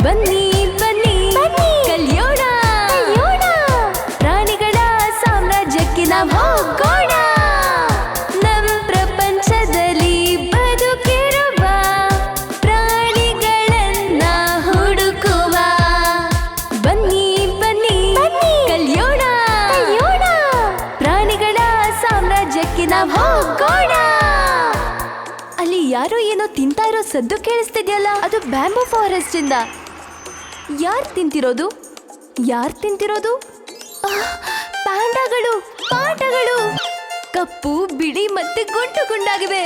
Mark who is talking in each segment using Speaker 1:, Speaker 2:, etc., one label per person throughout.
Speaker 1: ಬನ್ನಿ ಬನ್ನಿ ಕಲಿಯೋಣ ಪ್ರಾಣಿಗಳ ಸಾಮ್ರಾಜ್ಯಕ್ಕೆ ನಾವು ಹೋಗೋಣ. ನಮ್ ಪ್ರಪಂಚದಲ್ಲಿ ಬದುಕಿರುವ ಪ್ರಾಣಿಗಳನ್ನ ಹುಡುಕುವ. ಬನ್ನಿ ಬನ್ನಿ ಕಲಿಯೋಣ ಪ್ರಾಣಿಗಳ ಸಾಮ್ರಾಜ್ಯಕ್ಕೆ ನಾವು ಹೋಗೋಣ. ಅಲ್ಲಿ ಯಾರೋ ಏನೋ ತಿಂತಾ ಇರೋ ಸದ್ದು ಕೇಳಿಸ್ತಿದ್ಯಲ್ಲ, ಅದು ಬ್ಯಾಂಬೂ ಫಾರೆಸ್ಟ್ ಇಂದ. ಯಾರು ತಿಂತಿರೋದು? ಪಾಂಡಗಳು ಕಪ್ಪು ಬಿಳಿ ಮತ್ತೆ ಗುಂಡು ಗುಂಡಾಗಿವೆ.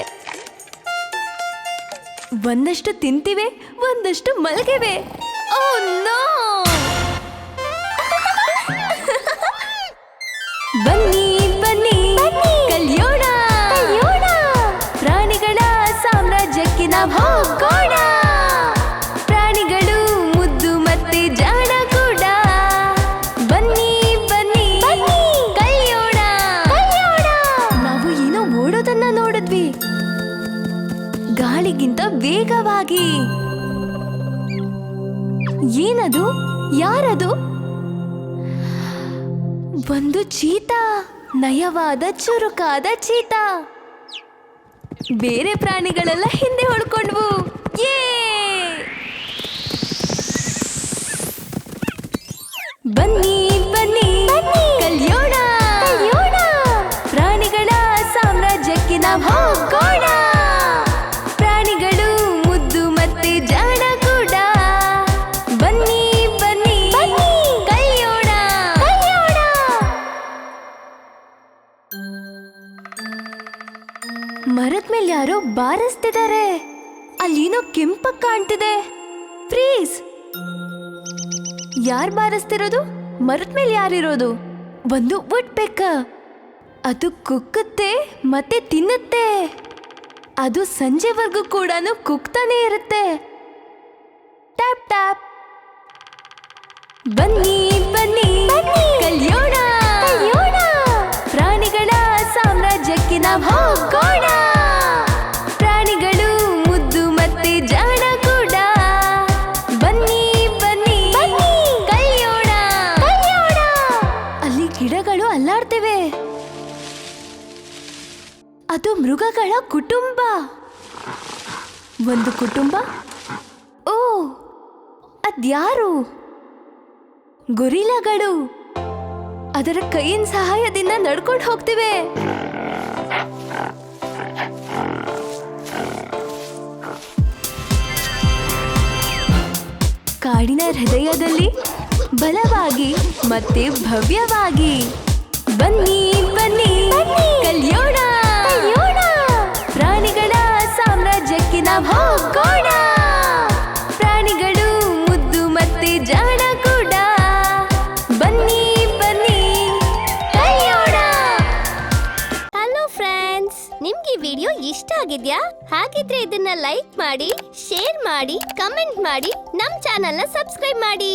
Speaker 1: ಒಂದಷ್ಟು ತಿಂತಿವೆ, ಒಂದಷ್ಟು ಮಲಗಿವೆ. Oh no! ಬನ್ನಿ ಬನ್ನಿ ಕಲಿಯೋಣ ಪ್ರಾಣಿಗಳ ಸಾಮ್ರಾಜ್ಯಕ್ಕೆ ನಾವು ಹೋಗೋಣ. ಪ್ರಾಣಿಗಳು ಮುದ್ದು ಮತ್ತೆ ಜಾಣ ಕೂಡ. ಬನ್ನಿ ಬನ್ನಿ ಕಲಿಯೋಣ. ನಾವು ಏನೋ ಓಡೋದನ್ನ ನೋಡಿದ್ವಿ, ಗಾಳಿಗಿಂತ ವೇಗವಾಗಿ. ಏನದು? ಯಾರದು? ಒಂದು ಚೀತಾ, ನಯವಾದ ಚುರುಕಾದ ಚೀತಾ. ಬೇರೆ ಪ್ರಾಣಿಗಳೆಲ್ಲ ಹಿಂದೆ ಹೊಡ್ಕೊಂಡ್ವು. ಬನ್ನಿ ಬನ್ನಿ ಕಲಿಯೋಣ ಪ್ರಾಣಿಗಳ ಸಾಮ್ರಾಜ್ಯಕ್ಕೆ ನಾವು ಹೋಗೋಣ. ಪ್ರಾಣಿಗಳು ಮುದ್ದು ಮತ್ತೆ ಜಾಣ ಕೂಡ. ಬನ್ನಿ ಬನ್ನಿ ಕಲಿಯೋಣ. ಮರದ ಮೇಲೆ ಯಾರೋ ಬಾರಿಸ್ತಿದ್ದಾರೆ. ಅಲ್ಲೇನೋ ಕೆಂಪಕ್ಕೆ ಕಾಣ್ತಿದೆ. ಫ್ರೀಸ್! ಯಾರು ಬಾರಿಸ್ತಿರೋದು? ಮರದ ಮೇಲೆ ಯಾರಿರೋದು? ಒಂದು ವುಡ್ ಪೆಕ್ಕರ್. ಅದು ಕುಕ್ಕುತ್ತೆ ಮತ್ತೆ ತಿನ್ನುತ್ತೆ. ಅದು ಸಂಜೆವರೆಗೂ ಕೂಡ ಕುಕ್ತಾನೆ ಇರುತ್ತೆ. Tap tap. ಬನ್ನಿ ಬನ್ನಿ ಕಲಿಯೋಣ ಪ್ರಾಣಿಗಳ ಸಾಮ್ರಾಜ್ಯಕ್ಕೆ ನಾವು ಹೋಗೋಣ. ಪ್ರಾಣಿಗಳು ಮುದ್ದು ಮತ್ತೆ ಜಾಣ ಕೂಡ. ಬನ್ನಿ ಬನ್ನಿ ಕಲಿಯೋಣ. ಅಲ್ಲಿ ಗಿಡಗಳು ಅಲ್ಲಾಡ್ತಿವೆ. ಅದು ಮೃಗಗಳ ಕುಟುಂಬ. ಒಂದು ಕುಟುಂಬ. ಓ, ಅದ್ಯಾರು? ಗೊರಿಲಾಗಳು. ಅದರ ಕೈಯಿನ ಸಹಾಯದಿಂದ ನಡ್ಕೊಂಡು ಹೋಗ್ತಿವೆ. ಕಾಡಿನ ಹೃದಯದಲ್ಲಿ ಬಲವಾಗಿ ಮತ್ತೆ ಭವ್ಯವಾಗಿ. ಬನ್ನಿ ಬನ್ನಿ ಕಲಿಯೋಣ ಪ್ರಾಣಿಗಳ ಸಾಮ್ರಾಜ್ಯಕ್ಕೆ ನಾವು ಹೋಗೋಣ. ಪ್ರಾಣಿಗಳು ಮುದ್ದು ಮತ್ತೆ ಜಾಣ ಕೂಡ. ಬನ್ನಿ ಬನ್ನಿ ಕಲಿಯೋಣ.
Speaker 2: ಹಲೋ ಫ್ರೆಂಡ್ಸ್, ನಿಮ್ಗೆ ಈ ವಿಡಿಯೋ ಇಷ್ಟ ಆಗಿದ್ಯಾ? ಹಾಗಿದ್ರೆ ಇದನ್ನ ಲೈಕ್ ಮಾಡಿ, ಶೇರ್ ಮಾಡಿ, ಕಮೆಂಟ್ ಮಾಡಿ, ನಮ್ ಚಾನೆಲ್ನ ಸಬ್ಸ್ಕ್ರೈಬ್ ಮಾಡಿ.